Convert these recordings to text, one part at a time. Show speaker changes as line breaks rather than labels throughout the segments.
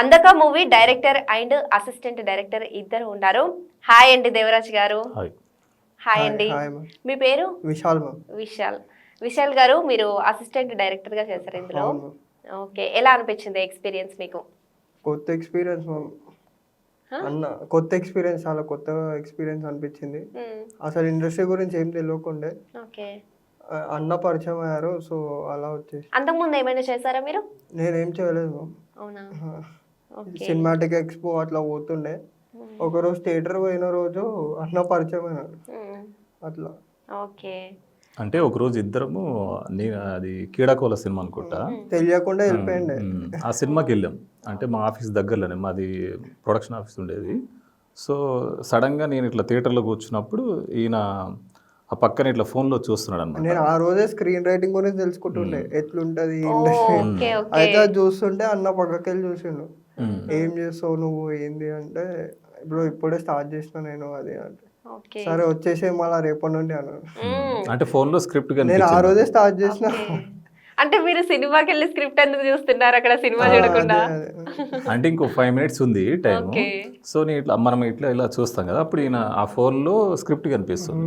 అందక movie director and assistant director ఇద్దరు ఉన్నారు. హాయ్ అండి దేవరాజ్ గారు. హాయ్ అండి. మీ పేరు?
విశాల్ మ్యామ్.
విశాల్ గారు, మీరు అసిస్టెంట్ డైరెక్టర్ గా చేశారు ఇందులో. ఓకే, ఎలా అనిపించింది ఎక్స్పీరియన్స్ మీకు?
కొత్త ఎక్స్పీరియన్స్ మ్యామ్. కొత్త ఎక్స్పీరియన్స్, చాలా కొత్త ఎక్స్పీరియన్స్ అనిపించింది. అసలు ఇండస్ట్రీ గురించి ఏం తెలియకుండే
ఓకే,
అన్న పరిచయం అయ్యారు. సో అలా వచ్చేసి.
అంతకుముందు ఏమైనా చేశారా మీరు?
నేనేం చేయలేదు మ్యామ్.
అవునా?
సినిమాటిక్ ఎక్స్పో అట్లా పోతుండే. ఒకరోజు థియేటర్ పోయిన రోజు అన్న పరిచయం అయినాడు అట్లా.
ఓకే,
అంటే ఒకరోజు ఇద్దరము అది కీడాకోల సినిమా అనుకుంటా,
తెలియకుండా వెళ్ళిపోయిండే.
ఆ సినిమాకి వెళ్ళాం. అంటే మా ఆఫీస్ దగ్గరలోనే, మాది ప్రొడక్షన్ ఆఫీస్ ఉండేది. సో సడన్గా నేను ఇట్లా థియేటర్లో కూర్చున్నప్పుడు ఈయన ఆ పక్కన ఇట్లా ఫోన్లో చూస్తున్నాడు అనమాట.
నేను ఆ రోజే స్క్రీన్ రైటింగ్ గురించి తెలుసుకుంటుండే ఎట్లుంటది ఇండస్ట్రీ. అయితే అది చూస్తుంటే అన్న పక్కకి వెళ్ళి చూసిండు. ఏం చేస్తావు నువ్వు, ఏంది అంటే ఇప్పుడే స్టార్ట్ చేసిన నేను అది అంటే. సరే వచ్చేసే మళ్ళీ రేపటి నుండి అన్నాడు.
అంటే ఫోన్లో స్క్రిప్ట్
నేను ఆ రోజే స్టార్ట్ చేసిన.
అంటే మీరు సినిమాకి వెళ్ళి స్క్రిప్ట్ ఎందుకు చూస్తున్నారు అక్కడ, సినిమా చూడకుండా?
అంటే ఇంకో 5 minutes ఉంది టైం. సో నేను ఇట్లా మనం ఇలా చూస్తాం కదా, అప్పుడు ఈయన ఆ ఫోన్లో స్క్రిప్ట్ కనిపిస్తుంది.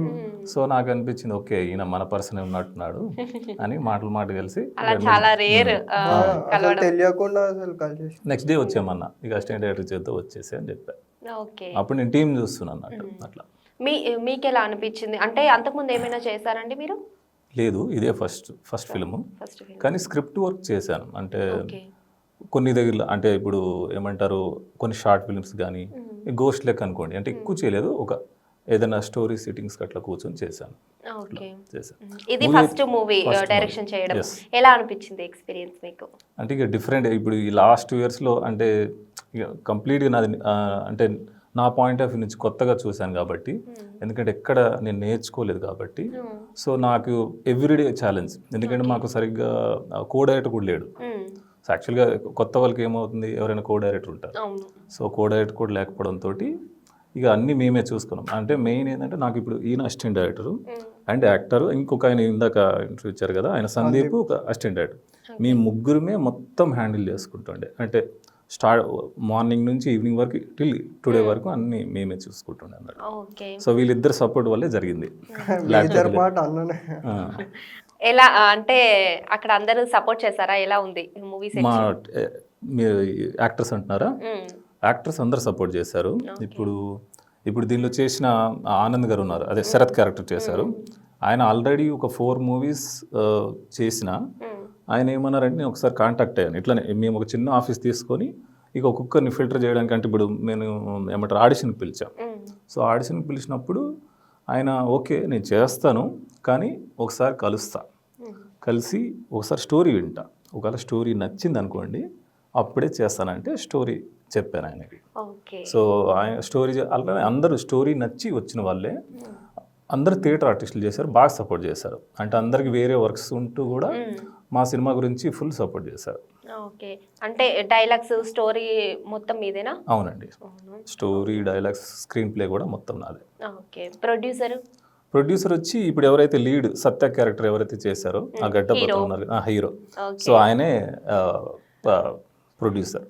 సో నాకు అనిపించింది, ఓకే ఈయన మన పర్సన్ ఉన్నట్టున్నాడు అని మాటలు కలిసి
చాలా రేర్
తెలియకుండా అసలు కలిసి
నెక్స్ట్ డే వచ్చామన్నా, ఇక అసిస్టెంట్ డైరెక్టర్ చేద్దాం వచ్చేసి అని చెప్పాను. అప్పుడు నేను టీం చూస్తున్నాను అన్నట్టు. అట్లా
మీకు ఎలా అనిపించింది? అంటే అంతకుముందు ఏమైనా చేశారండి మీరు?
లేదు, ఇదే ఫస్ట్ ఫిల్మ్. కానీ స్క్రిప్ట్ వర్క్ చేశాను. అంటే కొన్ని దగ్గర, అంటే ఇప్పుడు ఏమంటారు, కొన్ని షార్ట్ ఫిల్మ్స్ కానీ గోస్ట్ లెక్క అనుకోండి, అంటే ఎక్కువ చేయలేదు, ఒక ఏదైనా స్టోరీ సిట్టింగ్స్ అట్లా కూర్చొని చేశాను.
ఇది ఫస్ట్ మూవీ డైరెక్షన్ చేయడం ఎలా అనిపించింది ఎక్స్పీరియన్స్ మీకు?
అంటే ఇక డిఫరెంట్. ఇప్పుడు ఈ లాస్ట్ 2 yearsలో అంటే ఇక కంప్లీట్గా నాది, అంటే నా పాయింట్ ఆఫ్ వ్యూ నుంచి కొత్తగా చూశాను కాబట్టి, ఎందుకంటే ఎక్కడ నేను నేర్చుకోలేదు కాబట్టి. సో నాకు ఎవ్రీడే ఛాలెంజ్, ఎందుకంటే మాకు సరిగ్గా కో డైరెక్టర్ కూడా లేడు. సో యాక్చువల్గా కొత్త వాళ్ళకి ఏమవుతుంది, ఎవరైనా కో డైరెక్టర్ ఉంటారు. సో కో డైరెక్టర్ కూడా లేకపోవడంతో ఇక అన్నీ మేమే చూసుకున్నాం. అంటే మెయిన్ ఏంటంటే నాకు ఇప్పుడు ఈయన అసిస్టెంట్ డైరెక్టరు అండ్ యాక్టర్, ఇంకొక ఆయన ఇందాక ఇంటర్వ్యూ ఇచ్చారు కదా, ఆయన సందీప్, ఒక అసిస్టెంట్ డైరెక్టర్. మీ ముగ్గురమే మొత్తం హ్యాండిల్ చేసుకుంటుండే. అంటే మార్నింగ్ నుంచి ఈవినింగ్ వరకు టిల్ టుడే వరకు అన్ని మేమే చూసుకుంటుండే అన్నట్టు. సో వీళ్ళిద్దరు సపోర్ట్ వల్లే జరిగింది.
ఎలా అంటే అక్కడ అందరూ సపోర్ట్ చేశారా? ఎలా ఉంది మూవీ?
మా మీరు యాక్టర్స్ అంటున్నారా? యాక్టర్స్ అందరు సపోర్ట్ చేశారు. ఇప్పుడు దీనిలో చేసిన ఆనంద్ గారు ఉన్నారు, అదే శరత్ క్యారెక్టర్ చేశారు. ఆయన ఆల్రెడీ ఒక 4 movies చేసిన. ఆయన ఏమన్నారంటే, నేను ఒకసారి కాంటాక్ట్ అయ్యాను. ఇట్లానే మేము ఒక చిన్న ఆఫీస్ తీసుకొని ఇక ఒక్కొక్కరిని ఫిల్టర్ చేయడానికి, అంటే ఇప్పుడు నేను ఏమంటారు ఆడిషన్కి పిలిచాం. సో ఆడిషన్కి పిలిచినప్పుడు ఆయన ఓకే నేను చేస్తాను, కానీ ఒకసారి కలిసి ఒకసారి స్టోరీ వింటా, ఒకవేళ స్టోరీ నచ్చింది అనుకోండి అప్పుడే చేస్తానంటే స్టోరీ చెప్పాను ఆయనకి. సో ఆయన స్టోరీ అలానే అందరూ స్టోరీ నచ్చి వచ్చిన వాళ్ళే, అందరు థియేటర్ ఆర్టిస్టులు చేశారు, బాగా సపోర్ట్ చేశారు. అంటే అందరికి వేరే వర్క్స్ ఉంటూ కూడా మా సినిమా గురించి ఫుల్ సపోర్ట్ చేశారు.
ఓకే, అంటే డైలాగ్స్ స్టోరీ మొత్తం మీదేనా?
అవునండి, స్టోరీ డైలాగ్స్ స్క్రీన్ ప్లే కూడా మొత్తం నాదే.
ఓకే, ప్రొడ్యూసర్
వచ్చి ఇప్పుడు ఎవరైతే లీడ్ సత్య క్యారెక్టర్ ఎవరైతే చేశారో ఆ గడ్డపత్ర ఉన్నారు హీరో, సో ఆయనే ప్రొడ్యూసర్.